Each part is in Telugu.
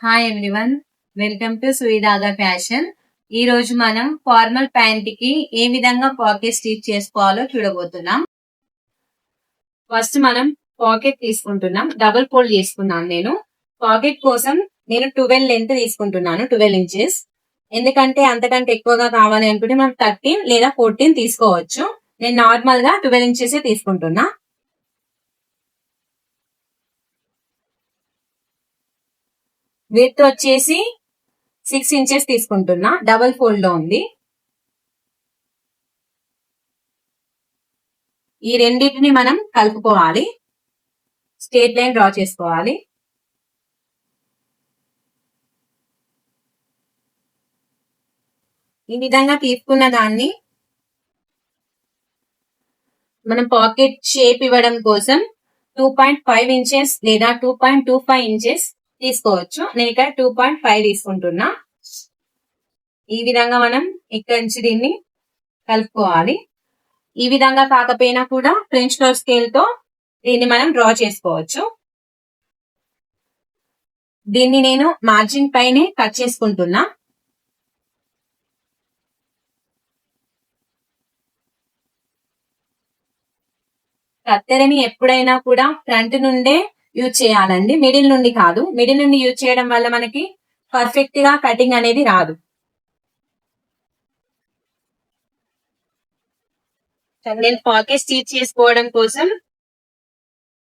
Hi everyone, welcome to Suidhaga fashion. ఈ రోజు మనం ఫార్మల్ ప్యాంట్ కి ఏ విధంగా పాకెట్ స్టిచ్ చేసుకోవాలో చూడబోతున్నాం. ఫస్ట్ మనం పాకెట్ తీసుకుంటున్నాం. డబుల్ ఫోల్డ్ చేసుకున్నాను. పాకెట్ కోసం నేను 12 లెంత్ తీసుకుంటున్నాను, 12 ఇంచెస్. ఎందుకంటే అంతకంటే ఎక్కువగా కావాలి అనుకుంటే మనం 13 లేదా 14 తీసుకోవచ్చు. నేను నార్మల్ గా 12 ఇంచెస్ తీసుకుంటున్నా. విడ్త్ వచ్చేసి 6 ఇంచెస్ తీసుకుంటున్నా. డబుల్ ఫోల్డ్ లో ఉంది. ఈ రెండింటిని మనం కలుపుకోవాలి. స్ట్రేట్ లైన్ డ్రా చేసుకోవాలి. ఈ విధంగా తీసుకున్న దాన్ని మనం పాకెట్ షేప్ ఇవ్వడం కోసం 2.5 ఇంచెస్ లేదా 2.25 ఇంచెస్ తీసుకోవచ్చు. నేను ఇక్కడ 2.5 తీసుకుంటున్నా. ఈ విధంగా మనం ఇక్కడ నుంచి దీన్ని కలుపుకోవాలి. ఈ విధంగా కాకపోయినా కూడా ఫ్రెంచ్ కర్వ్ స్కేల్ తో దీన్ని మనం డ్రా చేసుకోవచ్చు. దీన్ని నేను మార్జిన్ పైనే కట్ చేసుకుంటున్నా. కత్తెరని ఎప్పుడైనా కూడా ఫ్రంట్ నుండే యూజ్ చేయాలండి, మిడిల్ నుండి కాదు. మిడిల్ నుండి యూజ్ చేయడం వల్ల మనకి పర్ఫెక్ట్ గా కటింగ్ అనేది రాదు. నేను పాకెట్ స్టిచ్ చేసుకోవడం కోసం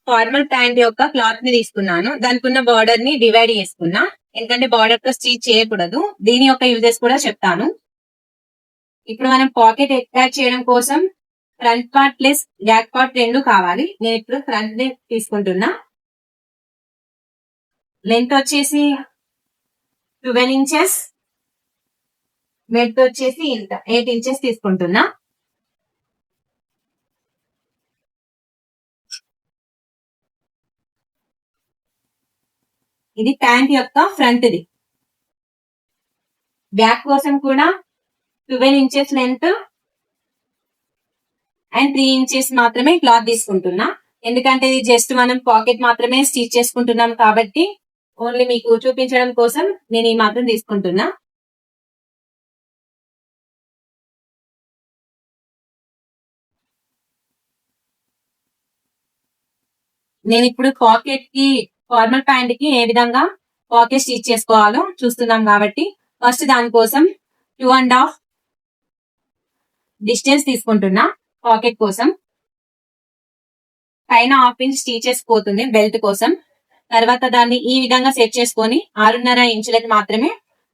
ఫార్మల్ ప్యాంట్ యొక్క క్లాత్ ని తీసుకున్నాను. దానికి ఉన్న బార్డర్ ని డివైడ్ చేసుకున్నా. ఎందుకంటే బార్డర్ తో స్టిచ్ చేయకూడదు. దీని యొక్క యూజెస్ కూడా చెప్తాను. ఇప్పుడు మనం పాకెట్ అటాచ్ చేయడం కోసం front part plus back part రెండు కావాలి. నేను ఇప్పుడు ఫ్రంట్ ని తీసుకుంటున్నా. లెంత్ వచ్చేసి 12 ఇంచెస్, విడ్త్ వచ్చేసి 8 ఇంచెస్ తీసుకుంటున్నా. ఇది ప్యాంట్ యొక్క ఫ్రంట్ ది. బ్యాక్ కోసం కూడా 12 ఇంచెస్ లెంత్ అండ్ 3 ఇంచెస్ మాత్రమే క్లాత్ తీసుకుంటున్నా. ఎందుకంటే ఇది జస్ట్ మనం పాకెట్ మాత్రమే స్టిచ్ చేసుకుంటున్నాం కాబట్టి ఓన్లీ మీకు చూపించడం కోసం నేను ఈ మాత్రం తీసుకుంటున్నా. నేను ఇప్పుడు పాకెట్ కి, ఫార్మల్ ప్యాంట్ కి ఏ విధంగా పాకెట్ స్టిచ్ చేసుకోవాలో చూస్తున్నాం కాబట్టి ఫస్ట్ దానికోసం 2.5 డిస్టెన్స్ తీసుకుంటున్నా. పాకెట్ కోసం పైన 1/2 ఇంచ్ స్టిచెస్ పోతుంది బెల్ట్ కోసం. తర్వాత దాన్ని ఈ విధంగా సెట్ చేసుకొని 6.5 ఇంచులకి మాత్రమే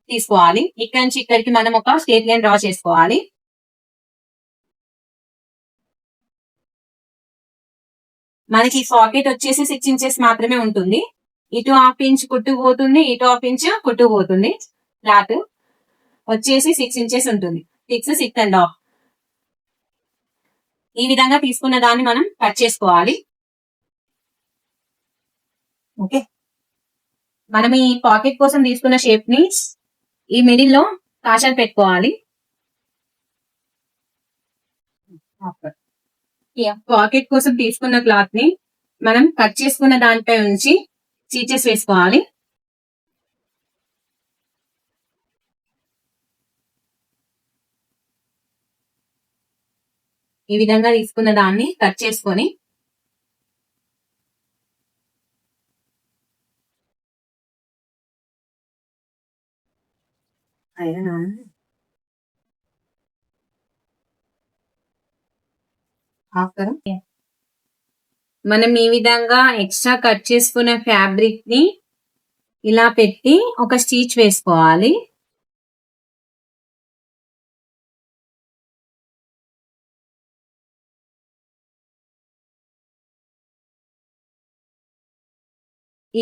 తీసుకోవాలి. ఇక్కడ నుంచి ఇక్కడికి మనం ఒక స్ట్రేట్ లైన్ డ్రా చేసుకోవాలి. మనకి పాకెట్ వచ్చేసి 6 ఇంచెస్ మాత్రమే ఉంటుంది. ఇటు 1/2 ఇంచ్ కుట్టు పోతుంది, ఇటు 1/2 ఇంచ్ కుట్టు పోతుంది. క్లాత్ వచ్చేసి 6 ఇంచెస్ ఉంటుంది. 6.5 ఈ విధంగా తీసుకున్న దాన్ని మనం కట్ చేసుకోవాలి. ఓకే, మనం ఈ పాకెట్ కోసం తీసుకున్న షేప్ ని ఈ మిడిల్ లో కాషాలు పెట్టుకోవాలి. పాకెట్ కోసం తీసుకున్న క్లాత్ ని మనం కట్ చేసుకున్న దానిపై ఉంచి స్టిచెస్ వేసుకోవాలి. ఈ విధంగా తీసుకున్న దాన్ని కట్ చేసుకొని మనం ఈ విధంగా ఎక్స్ట్రా కట్ చేసుకున్న ఫ్యాబ్రిక్ ని ఇలా పెట్టి ఒక స్టిచ్ వేసుకోవాలి.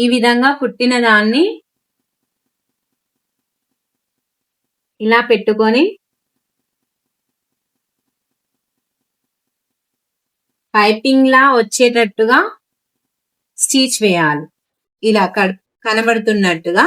ఈ విధంగా కుట్టిన దాన్ని ఇలా పెట్టుకొని పైపింగ్ లా వచ్చేటట్టుగా స్టిచ్ వేయాలి. ఇలా కనబడుతున్నట్టుగా.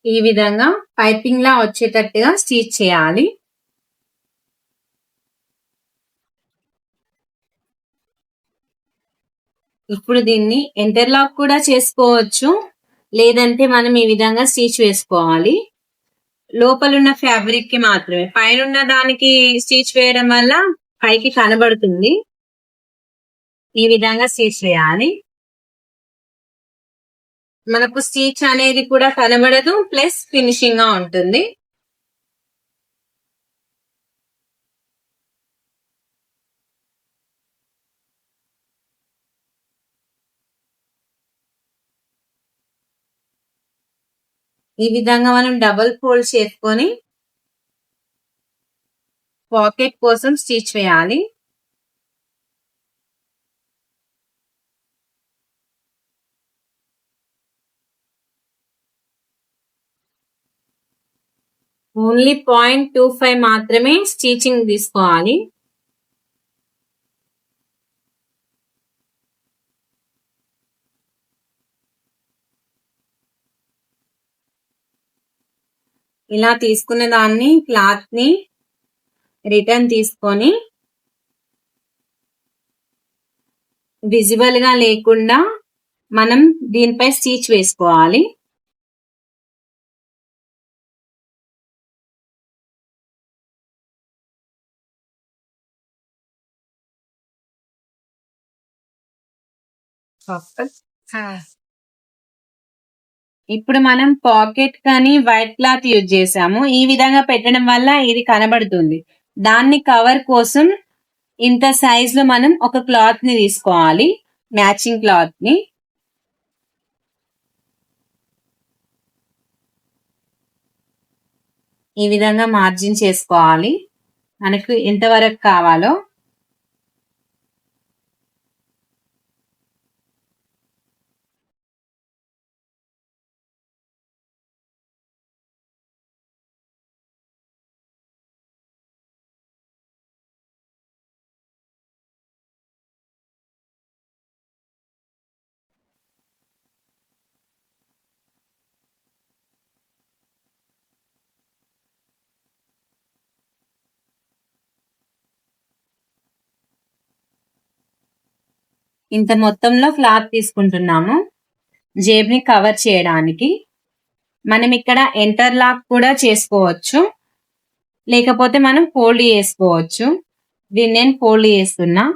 ఈ విధంగా పైపింగ్ లా వచ్చేటట్టుగా స్టిచ్ చేయాలి. ఇప్పుడు దీన్ని ఇంటర్లాక్ కూడా చేసుకోవచ్చు, లేదంటే మనం ఈ విధంగా స్టిచ్ వేసుకోవాలి. లోపలున్న ఫ్యాబ్రిక్ కి మాత్రమే, పైన దానికి స్టిచ్ వేయడం వల్ల పైకి కనబడుతుంది. ఈ విధంగా స్టిచ్ వేయాలి. మనకు స్టిచ్ అనేది కూడా కనబడదు, ప్లస్ ఫినిషింగ్ గా ఉంటుంది. ఈ విధంగా మనం డబుల్ ఫోల్డ్ చేసుకొని పాకెట్ కోసం స్టిచ్ వేయాలి. ఓన్లీ 0.25 మాత్రమే స్టిచింగ్ తీసుకోవాలి. ఇలా తీసుకున్న దాన్ని క్లాత్ ని రిటర్న్ తీసుకొని విజిబుల్ గా లేకుండా మనం దీనిపై స్టిచ్ వేసుకోవాలి. ఇప్పుడు మనం పాకెట్ కానీ వైట్ క్లాత్ యూజ్ చేసాము. ఈ విధంగా పెట్టడం వల్ల ఇది కనబడుతుంది. దాన్ని కవర్ కోసం ఇంత సైజ్ లో మనం ఒక క్లాత్ ని తీసుకోవాలి, మ్యాచింగ్ క్లాత్ ని. ఈ విధంగా మార్జిన్ చేసుకోవాలి మనకు ఎంతవరకు కావాలో. ఇంత మొత్తంలో క్లాత్ తీసుకుంటున్నాము జేబుని కవర్ చేయడానికి. మనం ఇక్కడ ఇంటర్లాక్ కూడా చేసుకోవచ్చు, లేకపోతే మనం ఫోల్డ్ చేసుకోవచ్చు. దీన్ని నేను ఫోల్డ్ చేస్తున్నా.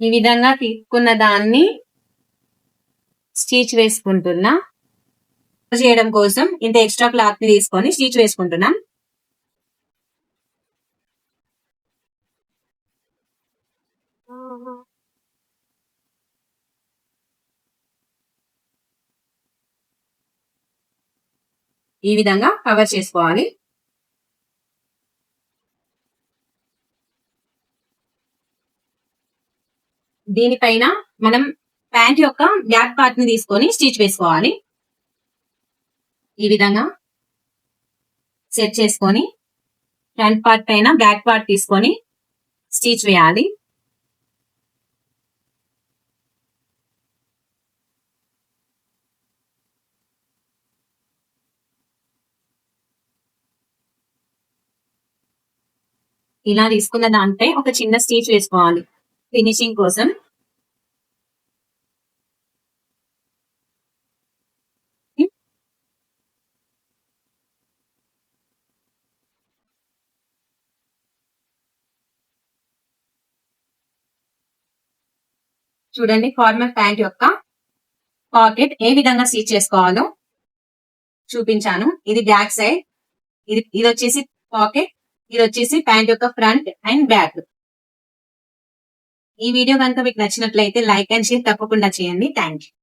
ఈ విధంగా తీసుకున్న దాన్ని స్టిచ్ వేసుకుంటున్నా. చేయడం కోసం ఇంత ఎక్స్ట్రా క్లాత్ ని తీసుకొని స్టిచ్ వేసుకుంటున్నాం. ఈ విధంగా కవర్ చేసుకోవాలి. దీనిపైన మనం ప్యాంట్ యొక్క బ్యాక్ పార్ట్ ని తీసుకొని స్టిచ్ వేసుకోవాలి. ఈ విధంగా సెట్ చేసుకొని ఫ్రంట్ పార్ట్ పైన బ్యాక్ పార్ట్ తీసుకొని స్టిచ్ వేయాలి. ఇలా తీసుకున్న దాంపై ఒక చిన్న స్టిచ్ వేసుకోవాలి ఫినిషింగ్ కోసం. చూడండి, ఫార్మల్ ప్యాంట్ యొక్క పాకెట్ ఏ విధంగా స్టిచ్ చేసుకోవాలో చూపించాను. ఇది బ్యాక్ సైడ్, ఇది వచ్చేసి పాకెట్, ఇది వచ్చేసి ప్యాంట్ యొక్క ఫ్రంట్ అండ్ బ్యాక్. ఈ వీడియో కనుక మీకు నచ్చినట్లయితే లైక్ అండ్ షేర్ తప్పకుండా చేయండి. Thank you.